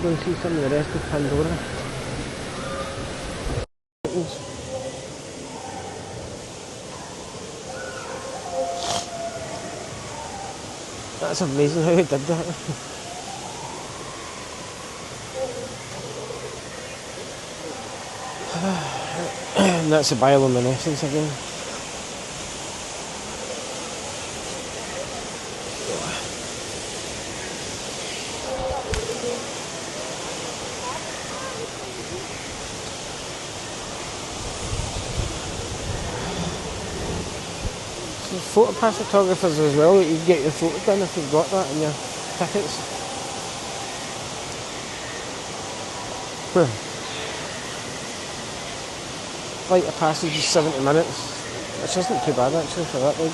go and see some of the rest of Pandora. That's amazing how he did that. And that's the bioluminescence again. So photo pass photographers as well, you can get your photo done if you've got that in your tickets. Flight of passage is 70 minutes, which isn't too bad actually for that ride.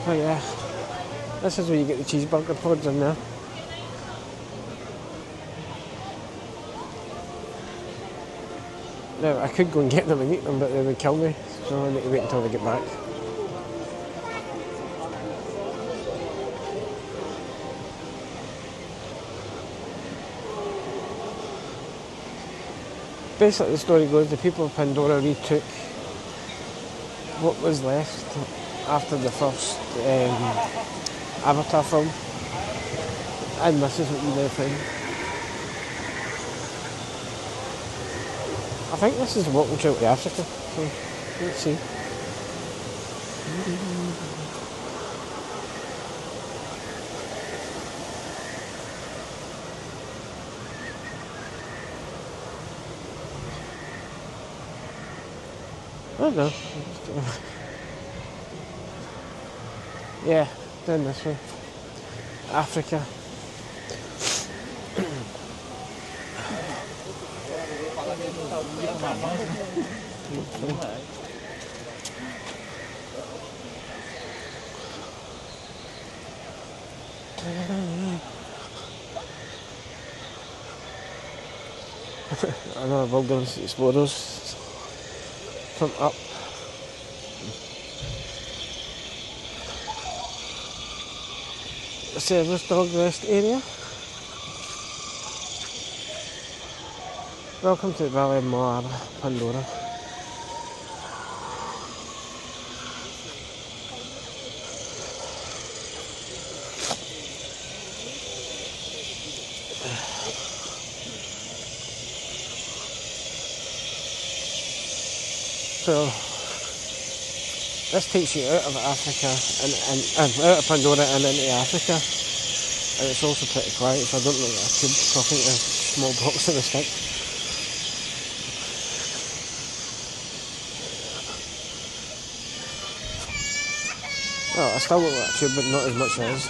Oh yeah, this is where you get the cheeseburger pods in there. Now, I could go and get them and eat them, but they would kill me, so I need to wait until they get back. Basically, the story goes, the people of Pandora retook what was left after the first Avatar film, and this is what you now find. I think this is the walking trail to Africa, so let's see. I don't know. Yeah, down this way. Africa. Another Wilderness Explorers from up. Service dog rest area. Welcome to the Valley of Moara, Pandora. So this takes you out of Africa and out of Pandora and into Africa, and it's also pretty quiet, so I don't think I could talking to a small box in a stick. Oh, I still look like a tube, but not as much as.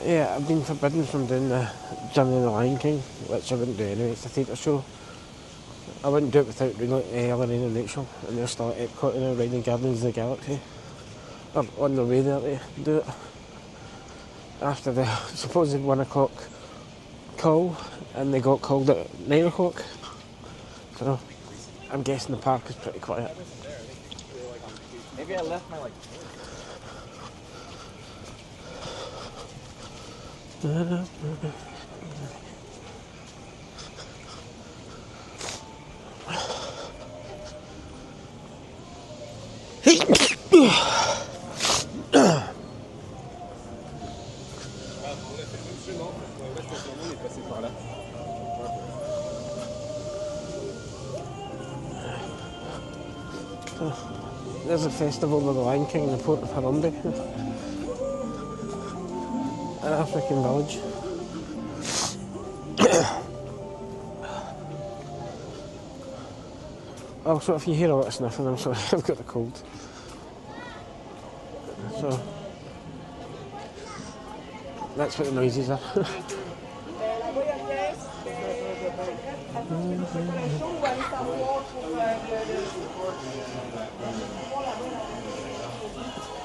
Yeah, I've been forbidden from doing the Journey of the Lion King, which I wouldn't do anyway, it's a theatre show. I wouldn't do it without doing like Elaine and Rachel, and they're still at Epcot and they're riding Guardians of the Galaxy. Or on their way there to do it. After the supposed 1 o'clock call, and they got called at 9 o'clock. So, I'm guessing the park is pretty quiet. Maybe I left my There's a festival of the Lion King in the port of Harambee, an African village. Also, if you hear a lot of sniffing, I'm sorry, I've got the cold. So, that's what the noises are.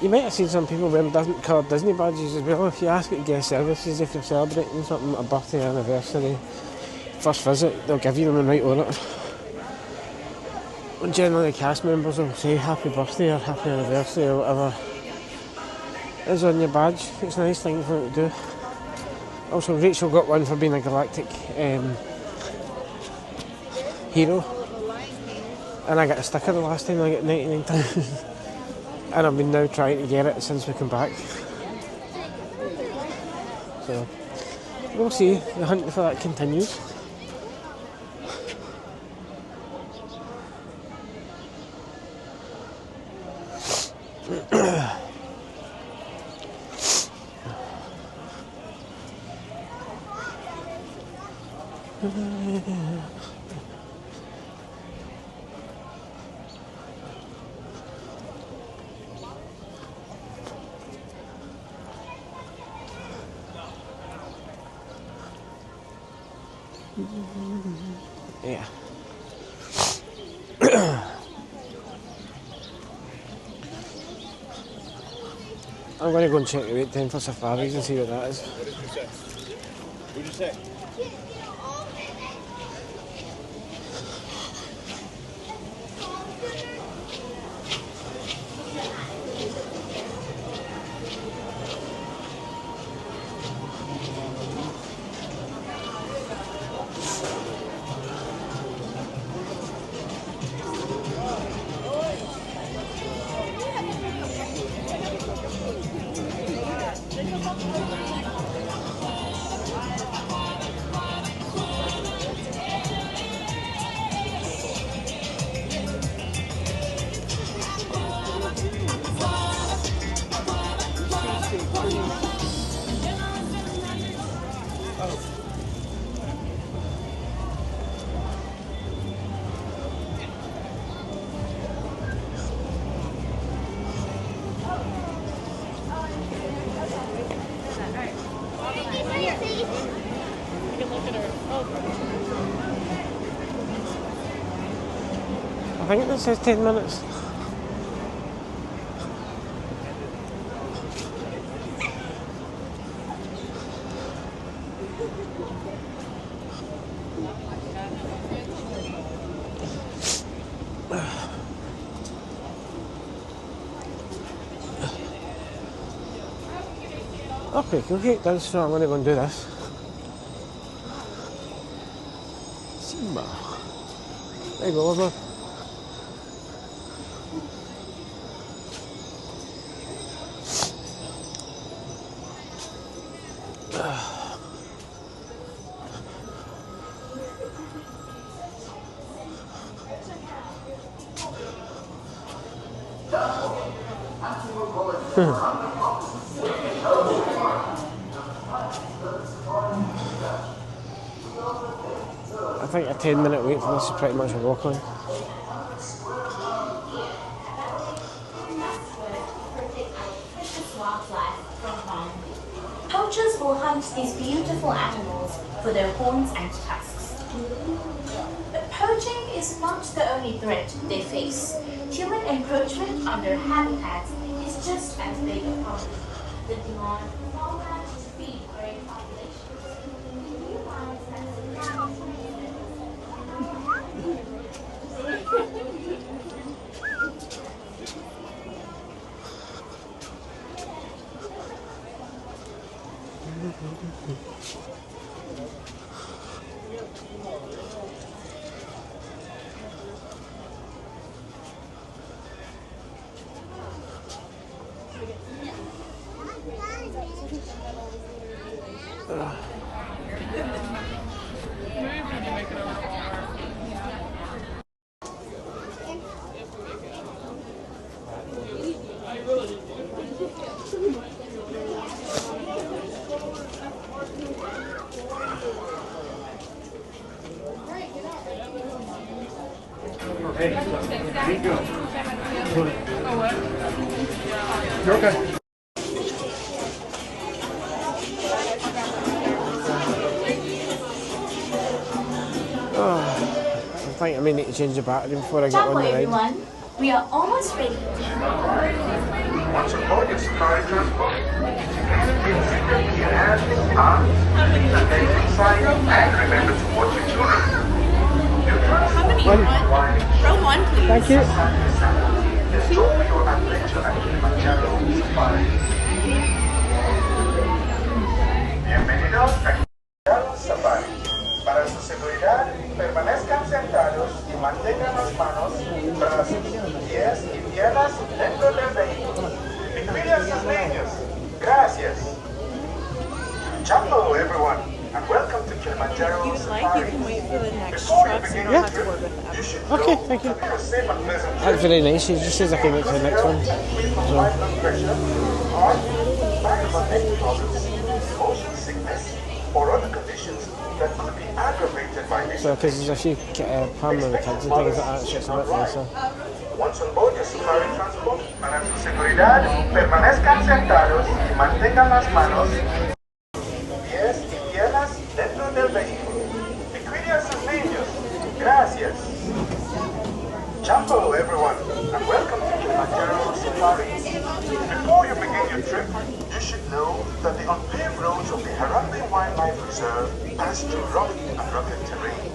You might have seen some people wearing coloured Disney badges as well. If you ask at guest services if you're celebrating something, a birthday, anniversary, first visit, they'll give you them and write on it. And generally cast members will say happy birthday or happy anniversary or whatever is on your badge. It's a nice thing for them to do. Also, Rachel got one for being a galactic hero. And I got a sticker the last time, I got 99 times. And I've been now trying to get it since we come back. So, we'll see. The hunt for that continues. Yeah. I'm going to go and check the wait time for safaris and see what that is. What did you say? What did you say? I think this says 10 minutes. Okay, done, so I'm going to go and do this. Simba. There you go, over. I think a 10-minute wait for this is pretty much a walk on. Poachers will hunt these beautiful animals for their horns and tusks. But poaching is not the only threat they face. Human encroachment on their habitats is just as big a problem. The demand for farmland to feed growing populations. Do you realize that You're okay. I think I may need to change the battery before I get Jumbo on the ride. everyone, we are almost ready. Once aboard your Safari transport, please keep your hands, arms, feet and legs inside, and remember to watch your children. Your transport Row one, please. Thank you. enjoy your adventure at Kilimanjaro Safari. Bienvenidos a Kilimanjaro Safari. Para su seguridad, permanezcan sentados y mantengan las manos, brazos, pies y piernas dentro del vehículo. Y cuiden a sus niños. Gracias. Jumbo, everyone, and welcome to Kilimanjaro You Safari. can wait for the next Before you truck so you begin don't your have to trip, work with them. you should Okay, know thank you. that a safe and pleasant trip That's very nice. He just says I can wait for the next one. high blood pressure, heart, back of neck problems, motion sickness, or other conditions that could be aggravated by this. So, because there's a few family with kids and things like that, so it's a bit nicer. Once on board your Safari transport, para su seguridad, permanezcan sentados y mantengan las manos, pies y piernas dentro del vehículo. Y cuide a sus niños. Gracias. Jumbo, everyone, and welcome to Kilimanjaro Safari. Before you begin your trip, you should know that the unpaved roads of the Harambe Wildlife Reserve pass through rough and rugged terrain.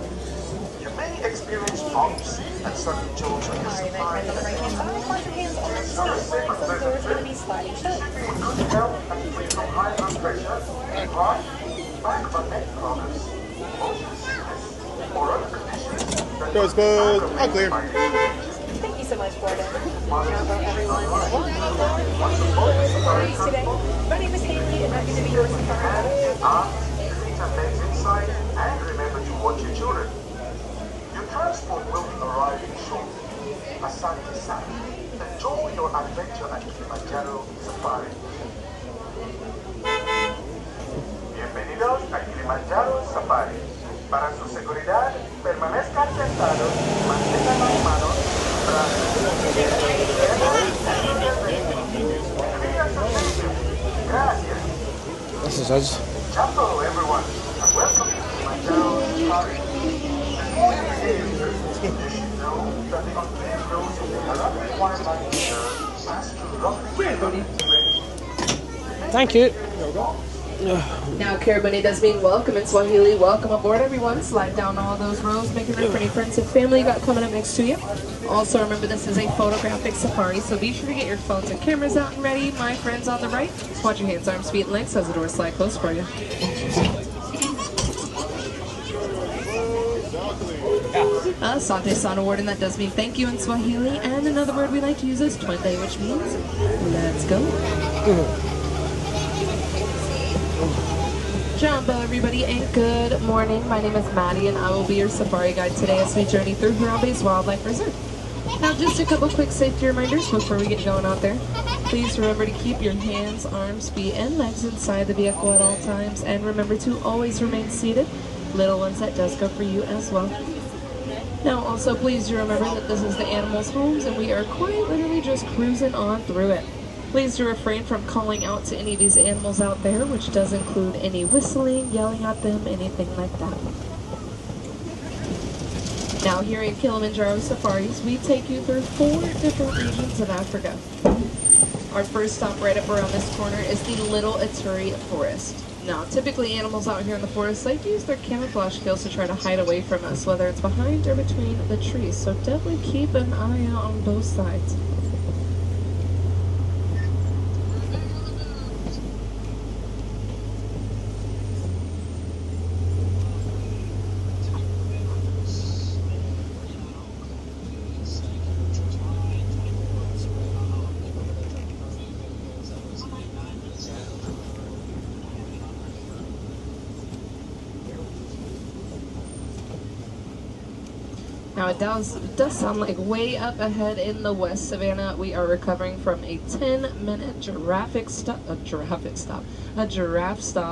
You may experience bumps and sudden jolts on your safari. So a safe and pleasant trip, you should be in good health and free from high blood pressure, heart, back and neck problems, motion sickness, or other conditions that Doors closed. All clear. Thank you so much, Gordon. Jumbo, everyone. Today, my name is Haley, and I'm going to be your safari. arms, feet and legs inside, and remember to watch your children. Your transport will be arriving shortly. Asante San. Enjoy your adventure at Kilimanjaro Safari. Bienvenidos a Kilimanjaro Safari. Para su seguridad, permanezcan sentados y mantengan las manos, brazos, pies y piernas dentro del vehículo. Cuiden sus niños. Gracias. This is us. Jumbo, everyone, and welcome to Kilimanjaro Safari. Before you begin your trip, you should know that the unpaved roads of the Harambe Wildlife Reserve pass through rough and rugged terrain. Thank you. Now, Karibuni does mean welcome in Swahili. Welcome aboard, everyone. Slide down all those rows, making room for any friends and family you got coming up next to you. Also, remember this is a photographic safari, so be sure to get your phones and cameras out and ready. My friends on the right, watch your hands, arms, feet, and legs as the doors slide close for you. Asante San award, and that does mean thank you in Swahili. And another word we like to use is twende, which means let's go. Jumbo, everybody, and good morning. My name is Maddie, and I will be your safari guide today as we journey through Harambe's Wildlife Reserve. Now, just a couple quick safety reminders before we get going out there. Please remember to keep your hands, arms, feet, and legs inside the vehicle at all times, and remember to always remain seated. Little ones, that does go for you as well. Now, also, please do remember that this is the animals' homes, and we are quite literally just cruising on through it. Please do refrain from calling out to any of these animals out there, which does include any whistling, yelling at them, anything like that. Now, here in Kilimanjaro Safaris, we take you through 4 different regions of Africa. Our first stop right up around this corner is the Little Ituri Forest. Now, typically animals out here in the forest like to use their camouflage skills to try to hide away from us, whether it's behind or between the trees, so definitely keep an eye out on both sides. Now it does sound like way up ahead in the West Savannah, we are recovering from a 10-minute giraffe stop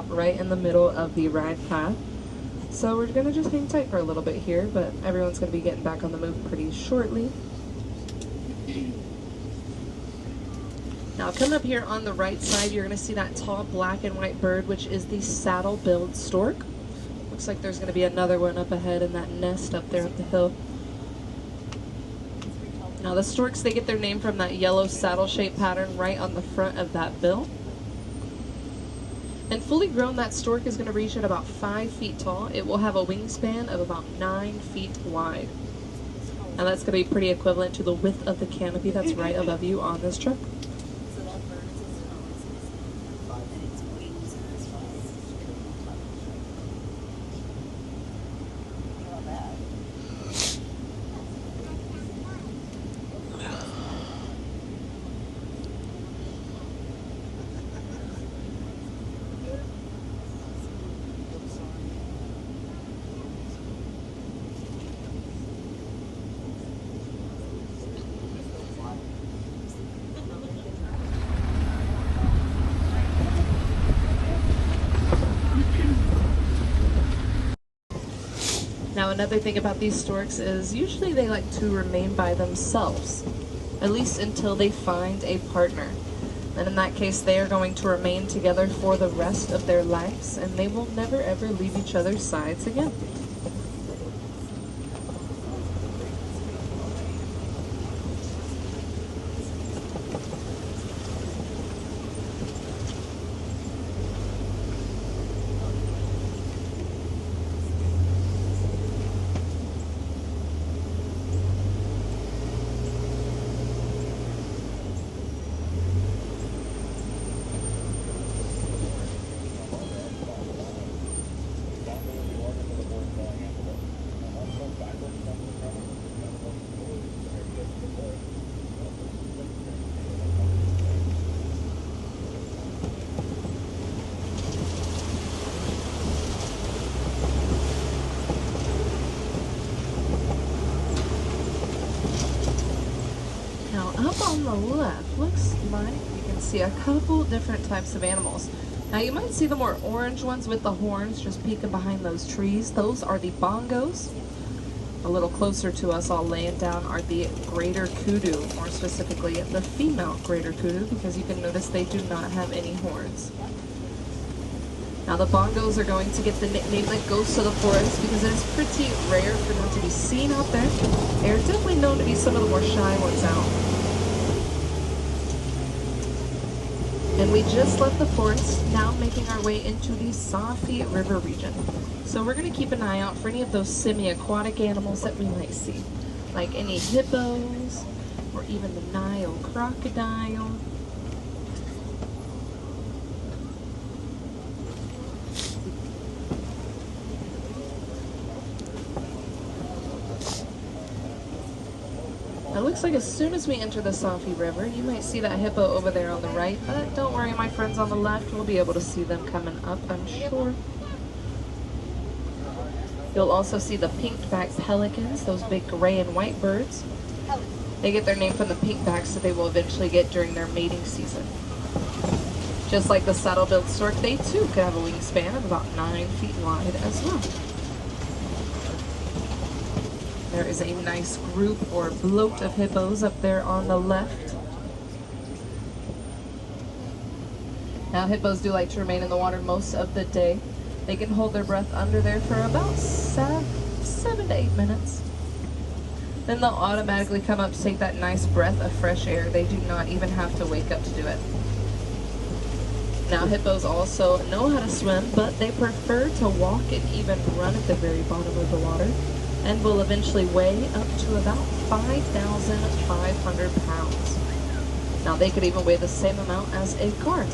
right in the middle of the ride path. So we're gonna just hang tight for a little bit here, but everyone's gonna be getting back on the move pretty shortly. Now coming up here on the right side, you're gonna see that tall black and white bird, which is the saddle-billed stork. Looks like there's gonna be another one up ahead in that nest up there up the hill. Now the storks, they get their name from that yellow saddle-shaped pattern right on the front of that bill. And fully grown, that stork is gonna reach at about 5 feet tall. It will have a wingspan of about 9 feet wide. And that's gonna be pretty equivalent to the width of the canopy that's right above you on this truck. Now another thing about these storks is usually they like to remain by themselves, at least until they find a partner. And in that case, they are going to remain together for the rest of their lives, and they will never ever leave each other's sides again. Up on the left, looks like you can see a couple different types of animals. Now you might see the more orange ones with the horns just peeking behind those trees. Those are the bongos. A little closer to us, all laying down, are the greater kudu, more specifically the female greater kudu, because you can notice they do not have any horns. Now the bongos are going to get the nickname like ghosts of the forest because it is pretty rare for them to be seen out there. They are definitely known to be some of the more shy ones out. And we just left the forest, now making our way into the Safi River region. So we're going to keep an eye out for any of those semi-aquatic animals that we might see, like any hippos, or even the Nile crocodile. It looks like as soon as we enter the Safi River, you might see that hippo over there on the right, but don't worry, my friends on the left, we'll be able to see them coming up, I'm sure. You'll also see the pink-backed pelicans, those big gray and white birds. They get their name from the pink-backs that they will eventually get during their mating season. Just like the saddle-billed stork, they too could have a wingspan of about 9 feet wide as well. There is a nice group or bloat of hippos up there on the left. Now hippos do like to remain in the water most of the day. They can hold their breath under there for about 7 to 8 minutes. Then they'll automatically come up to take that nice breath of fresh air. They do not even have to wake up to do it. Now hippos also know how to swim, but they prefer to walk and even run at the very bottom of the water, and will eventually weigh up to about 5,500 pounds. Now they could even weigh the same amount as a car.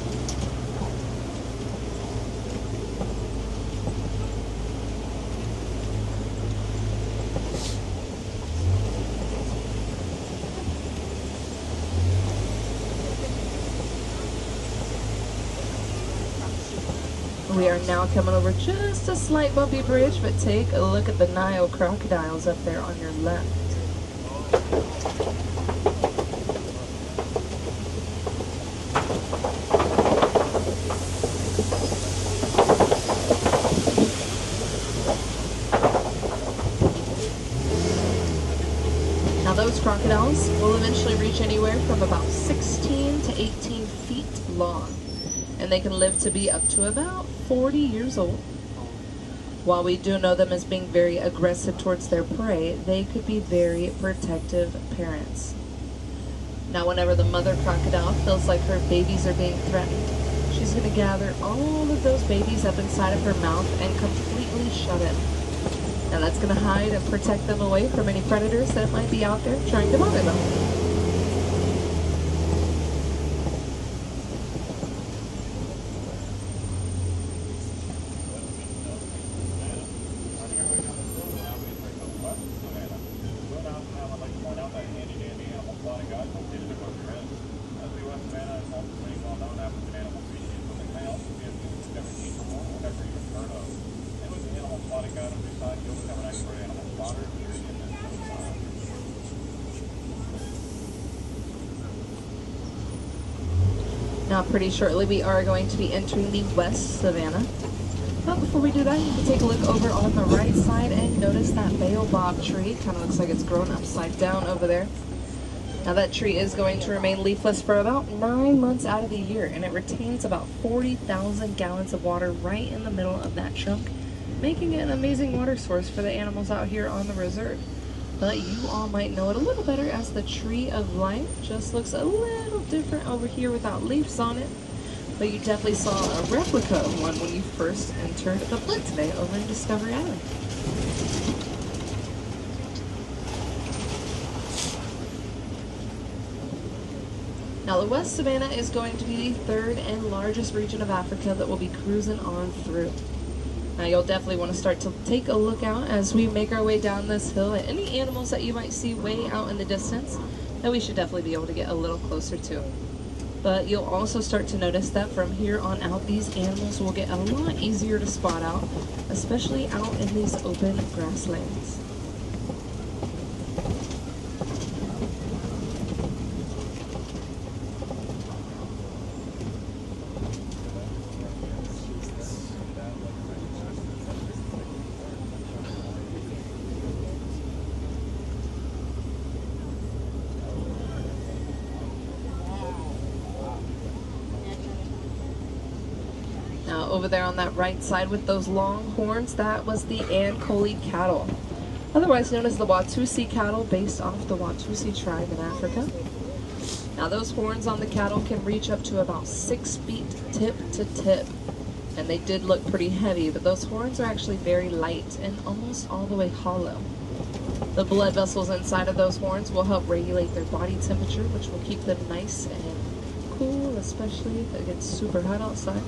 We are now coming over just a slight bumpy bridge, but take a look at the Nile crocodiles up there on your left. crocodiles will eventually reach anywhere from about 16 to 18 feet long, and they can live to be up to about 40 years old. While we do know them as being very aggressive towards their prey, they could be very protective parents. Now, whenever the mother crocodile feels like her babies are being threatened, she's going to gather all of those babies up inside of her mouth and completely shut in. Now that's going to hide and protect them away from any predators that might be out there trying to bother them. Now pretty shortly we are going to be entering the West Savannah. But before we do that, you can take a look over on the right side and notice that baobab tree. Kind of looks like it's grown upside down over there. Now that tree is going to remain leafless for about 9 months out of the year, and it retains about 40,000 gallons of water right in the middle of that chunk, making it an amazing water source for the animals out here on the reserve. But you all might know it a little better as the Tree of Life just looks a little different over here without leaves on it. But you definitely saw a replica of one when you first entered the plant today over in Discovery Island. Now the West Savannah is going to be the third and largest region of Africa that we'll be cruising on through. Now you'll definitely want to start to take a look out as we make our way down this hill at any animals that you might see way out in the distance that we should definitely be able to get a little closer to. But you'll also start to notice that from here on out, these animals will get a lot easier to spot out, especially out in these open grasslands. Now over there on that right side with those long horns, that was the Ankole cattle, otherwise known as the Watusi cattle, based off the Watusi tribe in Africa. Now those horns on the cattle can reach up to about 6 feet tip to tip, and they did look pretty heavy, but those horns are actually very light and almost all the way hollow. The blood vessels inside of those horns will help regulate their body temperature, which will keep them nice and cool, especially if it gets super hot outside.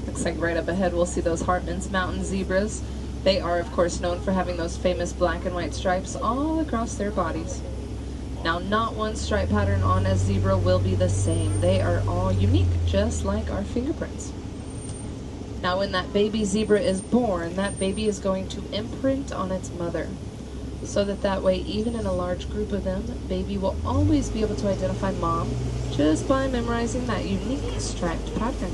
Looks like right up ahead we'll see those Hartman's Mountain zebras. They are of course known for having those famous black and white stripes all across their bodies. Now not one stripe pattern on a zebra will be the same. They are all unique, just like our fingerprints. Now when that baby zebra is born, that baby is going to imprint on its mother, so that way even in a large group of them, baby will always be able to identify mom just by memorizing that unique striped pattern.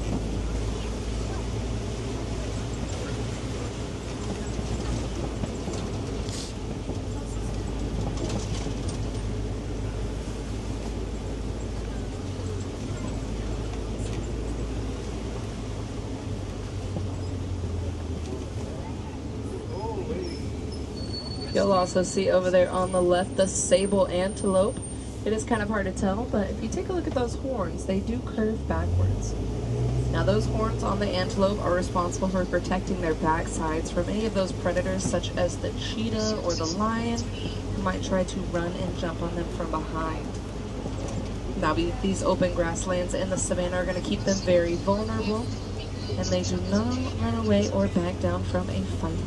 You'll also see over there on the left the sable antelope. It is kind of hard to tell, but if you take a look at those horns, they do curve backwards. Now those horns on the antelope are responsible for protecting their backsides from any of those predators such as the cheetah or the lion who might try to run and jump on them from behind. Now these open grasslands in the savannah are going to keep them very vulnerable. and they do not run away or back down from a fight.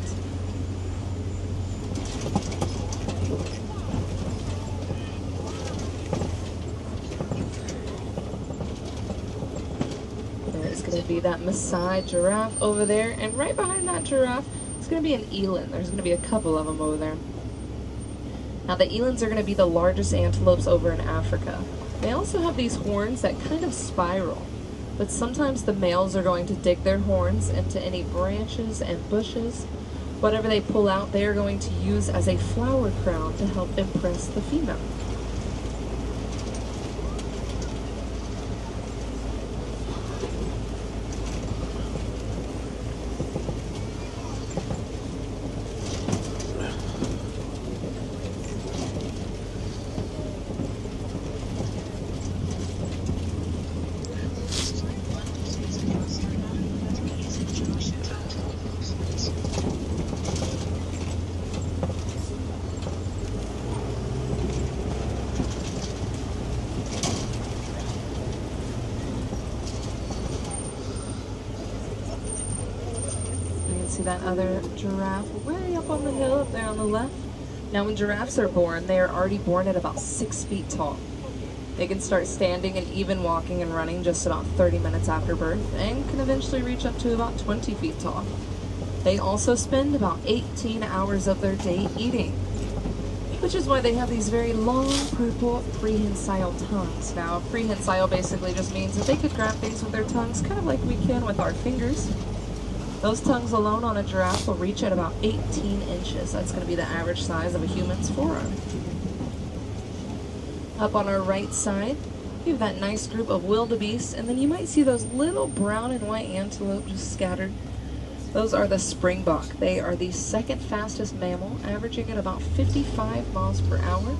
There's going to be that Maasai giraffe over there, and right behind that giraffe is going to be an eland. There's going to be a couple of them over there. Now the elands are going to be the largest antelopes over in Africa. They also have these horns that kind of spiral, but sometimes the males are going to dig their horns into any branches and bushes. Whatever they pull out, they are going to use as a flower crown to help impress the female. See that other giraffe way up on the hill up there on the left? Now when giraffes are born, they are already born at about 6 feet tall. They can start standing and even walking and running just about 30 minutes after birth, and can eventually reach up to about 20 feet tall. They also spend about 18 hours of their day eating, which is why they have these very long purple prehensile tongues. Now prehensile basically just means that they could grab things with their tongues kind of like we can with our fingers. Those tongues alone on a giraffe will reach at about 18 inches. That's going to be the average size of a human's forearm. Up on our right side, you have that nice group of wildebeest, and then you might see those little brown and white antelope just scattered. Those are the springbok. They are the second fastest mammal, averaging at about 55 miles per hour.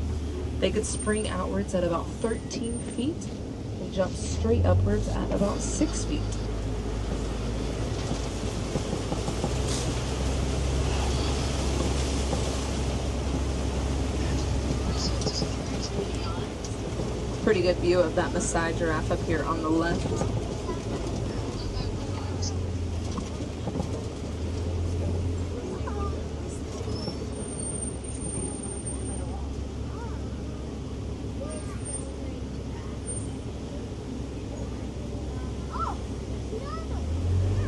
They could spring outwards at about 13 feet and jump straight upwards at about 6 feet. Pretty good view of that Maasai giraffe up here on the left.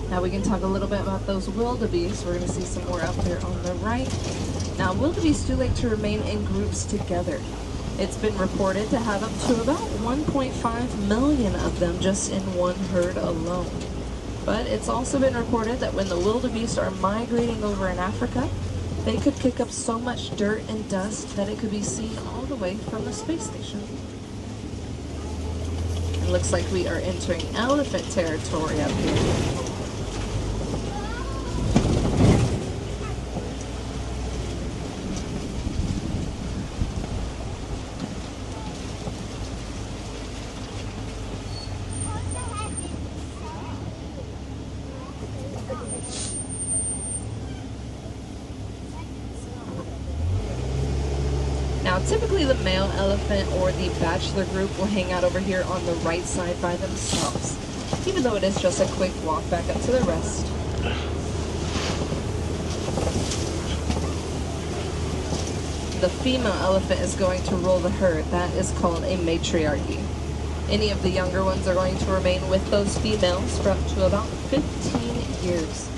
Now we can talk a little bit about those wildebeest. We're going to see some more up there on the right. Now wildebeest do like to remain in groups together. It's been reported to have up to about 1.5 million of them just in one herd alone. But it's also been reported that when the wildebeest are migrating over in Africa, they could kick up so much dirt and dust that it could be seen all the way from the space station. It looks like we are entering elephant territory up here. Now, typically the male elephant or the bachelor group will hang out over here on the right side by themselves, even though it is just a quick walk back up to the rest. The female elephant is going to rule the herd. That is called a matriarchy. Any of the younger ones are going to remain with those females for up to about 15 years.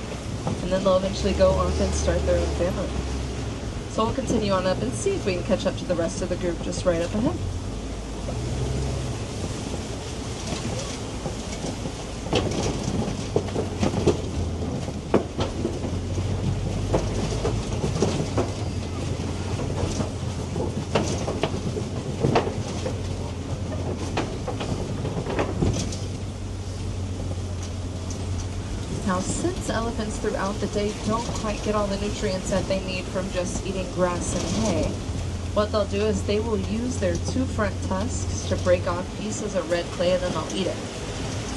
And then they'll eventually go off and start their own family. So we'll continue on up and see if we can catch up to the rest of the group just right up ahead. Now, since elephants throughout the day don't quite get all the nutrients that they need from just eating grass and hay, what they'll do is they will use their two front tusks to break off pieces of red clay, and then they'll eat it.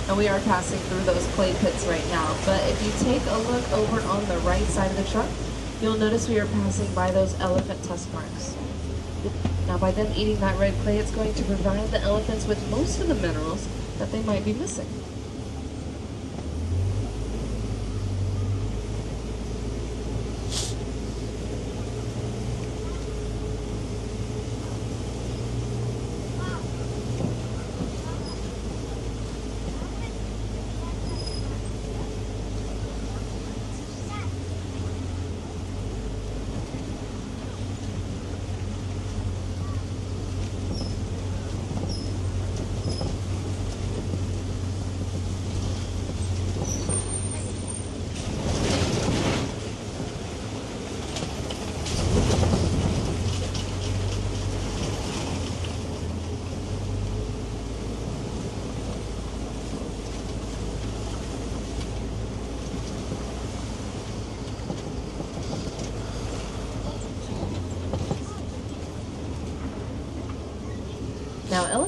And we are passing through those clay pits right now, but if you take a look over on the right side of the truck, you'll notice we are passing by those elephant tusk marks. Now, by them eating that red clay, it's going to provide the elephants with most of the minerals that they might be missing.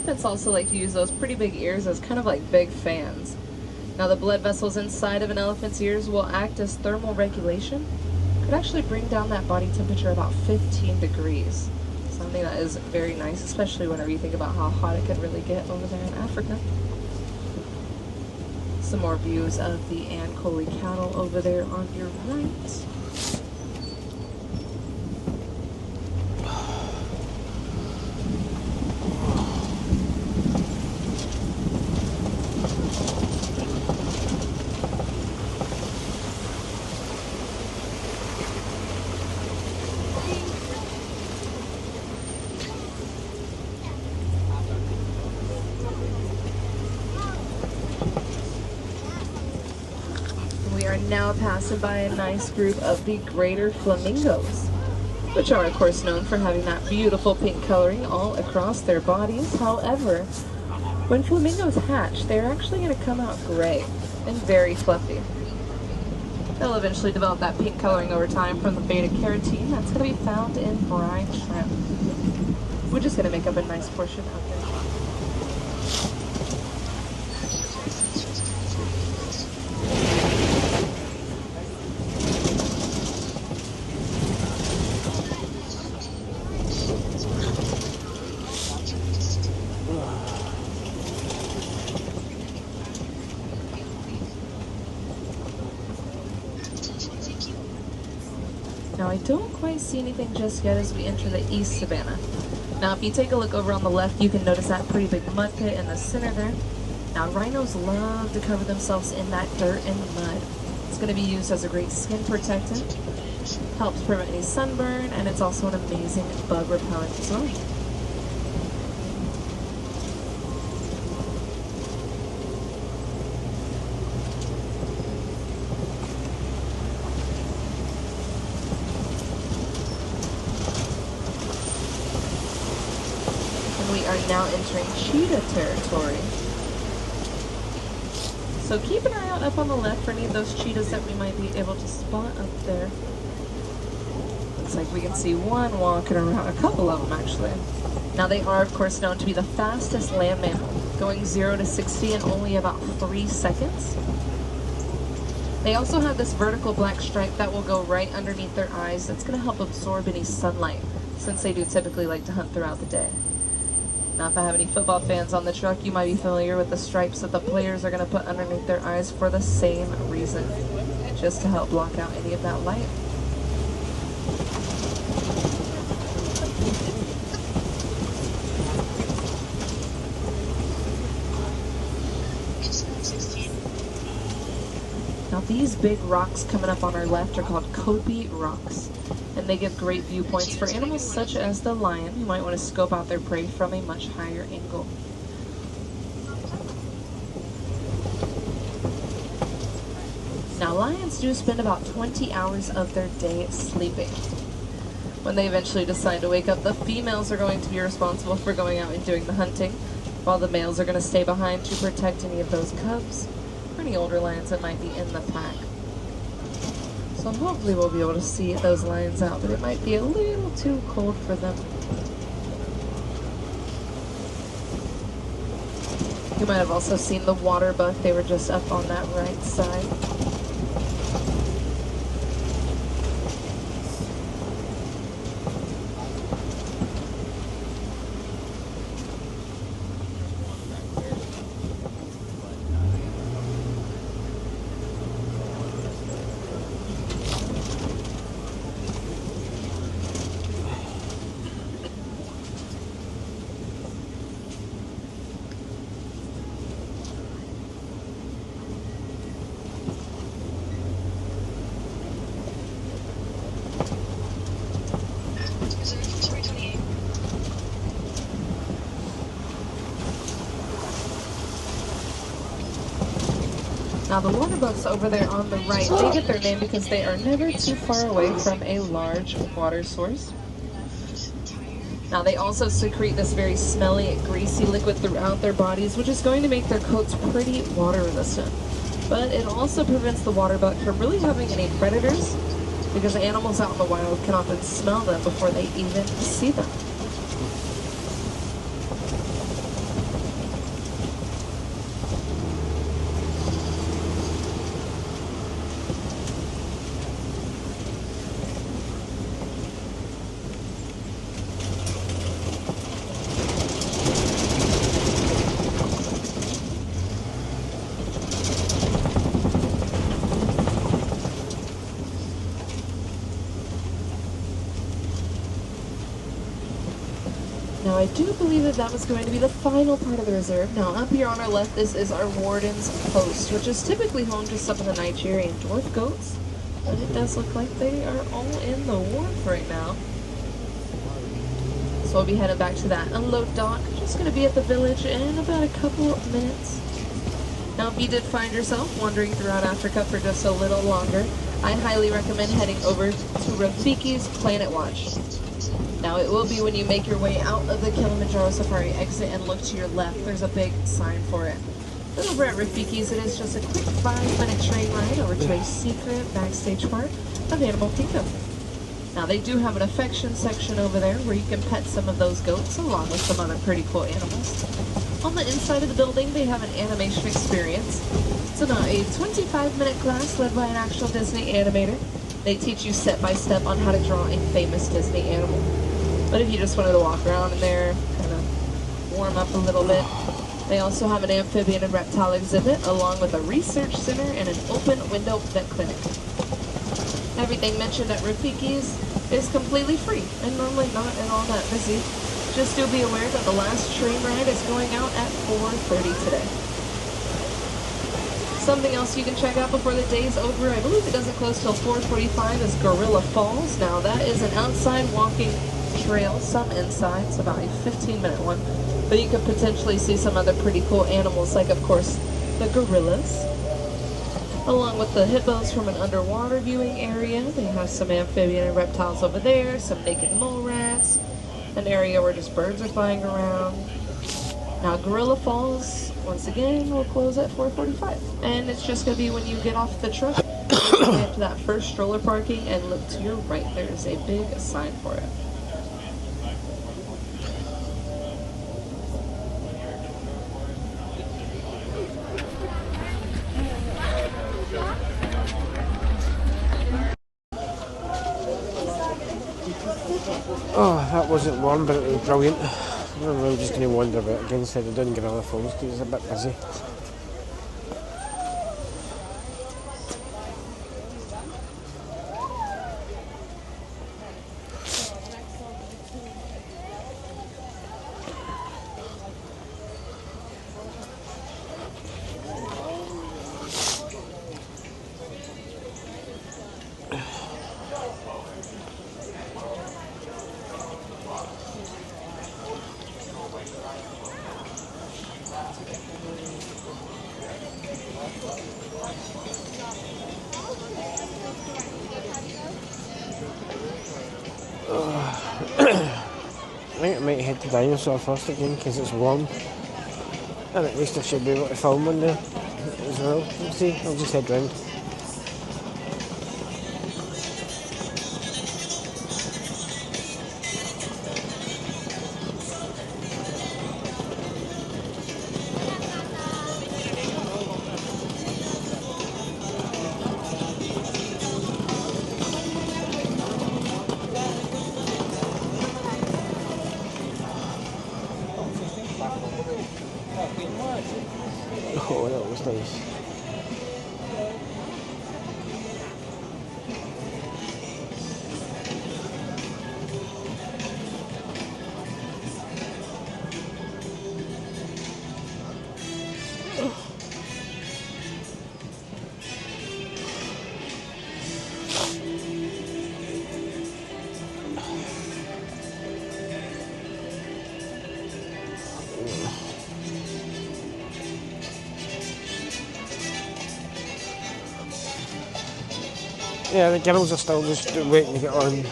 elephants also like to use those pretty big ears as kind of like big fans. Now the blood vessels inside of an elephant's ears will act as thermal regulation. Could actually bring down that body temperature about 15 degrees. Something that is very nice, especially whenever you think about how hot it could really get over there in Africa. Some more views of the Ankole cattle over there on your right. We are now passing by a nice group of the greater flamingos, which are of course known for having that beautiful pink coloring all across their bodies. However, when flamingos hatch, they're actually going to come out gray and very fluffy. They'll eventually develop that pink coloring over time from the beta carotene that's going to be found in brine shrimp, which is going to make up a nice portion of their diet. Now I don't quite see anything just yet as we enter the East Savannah. Now if you take a look over on the left, you can notice that pretty big mud pit in the center there. Now rhinos love to cover themselves in that dirt and mud. It's going to be used as a great skin protectant, helps prevent any sunburn, and it's also an amazing bug repellent as well. We are now entering cheetah territory. So keep an eye out up on the left for any of those cheetahs that we might be able to spot up there. Looks like we can see one walking around, a couple of them actually. Now they are of course known to be the fastest land mammal, going 0 to 60 in only about 3 seconds. They also have this vertical black stripe that will go right underneath their eyes. That's going to help absorb any sunlight, since they do typically like to hunt throughout the day. Now if I have any football fans on the truck, you might be familiar with the stripes that the players are going to put underneath their eyes for the same reason, just to help block out any of that light. Now these big rocks coming up on our left are called Kopi rocks, and they give great viewpoints for animals such as the lion. You might want to scope out their prey from a much higher angle. Now lions do spend about 20 hours of their day sleeping. When they eventually decide to wake up, the females are going to be responsible for going out and doing the hunting, while the males are going to stay behind to protect any of those cubs, or any older lions that might be in the pack. So hopefully we'll be able to see those lions out, but it might be a little too cold for them. You might have also seen the water buck. They were just up on that right side. Now the water bucks over there on the right, they get their name because they are never too far away from a large water source. Now they also secrete this very smelly, greasy liquid throughout their bodies, which is going to make their coats pretty water resistant. But it also prevents the water buck from really having any predators, because animals out in the wild can often smell them before they even see them. do believe that that was going to be the final part of the reserve. Now, up here on our left, this is our Warden's Post, which is typically home to some of the Nigerian dwarf goats. But it does look like they are all in the wharf right now. So we'll be heading back to that unload dock. Just going to be at the village in about a couple of minutes. Now, if you did find yourself wandering throughout Africa for just a little longer, I highly recommend heading over to Rafiki's Planet Watch. Now, it will be when you make your way out of the Kilimanjaro Safari exit and look to your left. There's a big sign for it. But over at Rafiki's, it is just a quick 5-minute train ride over to a secret backstage part of Animal Kingdom. Now, they do have an affection section over there where you can pet some of those goats along with some other pretty cool animals. On the inside of the building, they have an animation experience. It's about a 25-minute class led by an actual Disney animator. They teach you step-by-step on how to draw a famous Disney animal. But if you just wanted to walk around in there, kind of warm up a little bit, they also have an amphibian and reptile exhibit, along with a research center and an open window vet clinic. Everything mentioned at Rafiki's is completely free and normally not at all that busy. Just do be aware that the last train ride is going out at 4:30 today. Something else you can check out before the day's over, I believe it doesn't close till 4:45, is Gorilla Falls. Now that is an outside walking trail, some inside. It's about a 15-minute one. But you could potentially see some other pretty cool animals, like, of course, the gorillas, along with the hippos from an underwater viewing area. They have some amphibian and reptiles over there, some naked mole rats, an area where just birds are flying around. Now, Gorilla Falls, once again, will close at 4:45. And it's just going to be when you get off the truck, you get to that first stroller parking and look to your right. There's a big sign for it. Oh, that wasn't warm, but it was brilliant. I'm just going to wander a bit again instead of doing Gorilla Falls because it's a bit busy. I think I might head to Dinosaur first again because it's warm, and at least I should be able to film in there as well. We'll see, I'll just head round. Oh, that was nice. Yeah, the girls are still just waiting to get on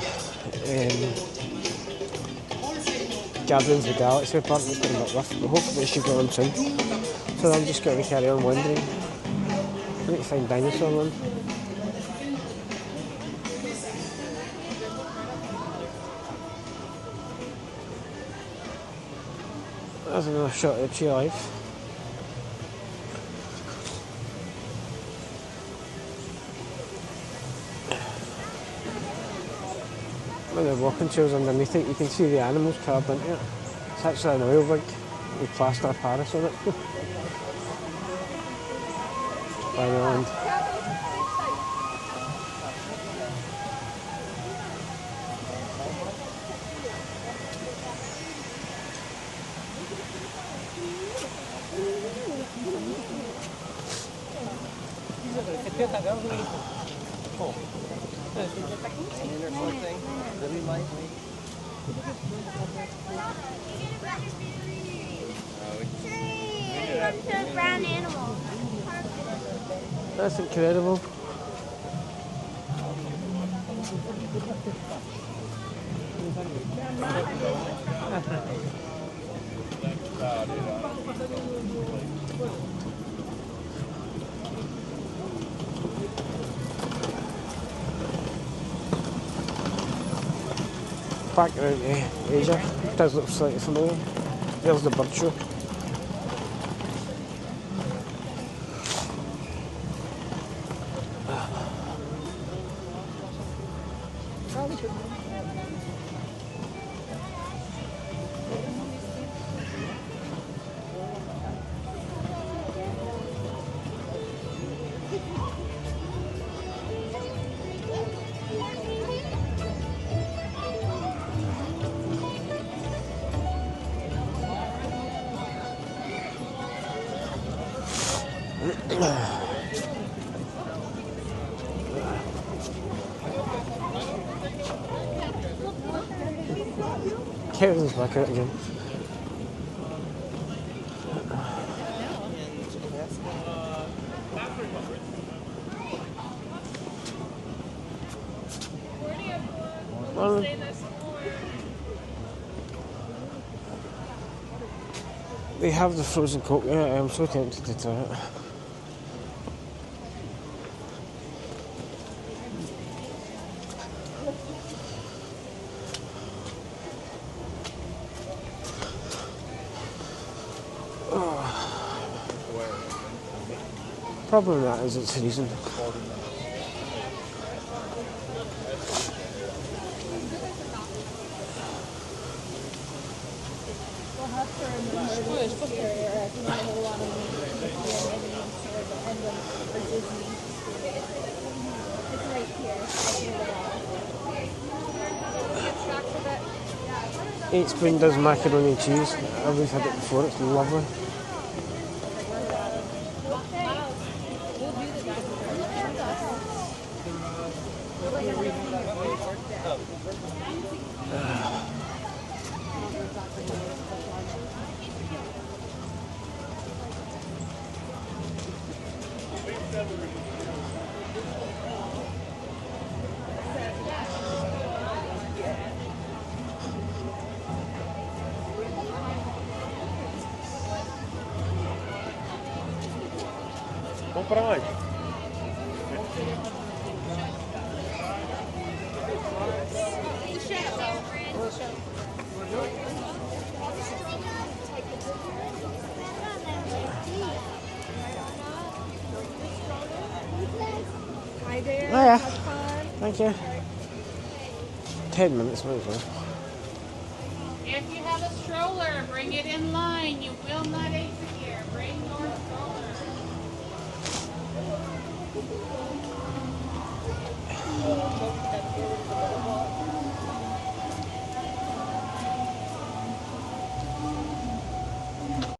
Guardians of the Galaxy part that's coming up with, but hopefully they should get on soon. So I'm just going to carry on wandering. I need to find Dinosaur Run. There's another shot of the tree life. When the walking trails underneath it, you can see the animals carved into it. It's actually an oil rig with plaster of Paris on it. By the land. Brown animal. That's incredible. Back around to Asia, it does look slightly familiar. There's the bird show. Kevin's back out again. Well, they have the frozen Coke there. I'm so tempted to try it. Problem with that is it's freezing. Eight Spoon does macaroni and cheese. I've had it before, it's lovely. Vamos para onde? Hi there. Oh yeah, Have fun. thank you. 10 minutes, might as well. If you have a stroller, bring it in line. You will not exit here. Bring your stroller.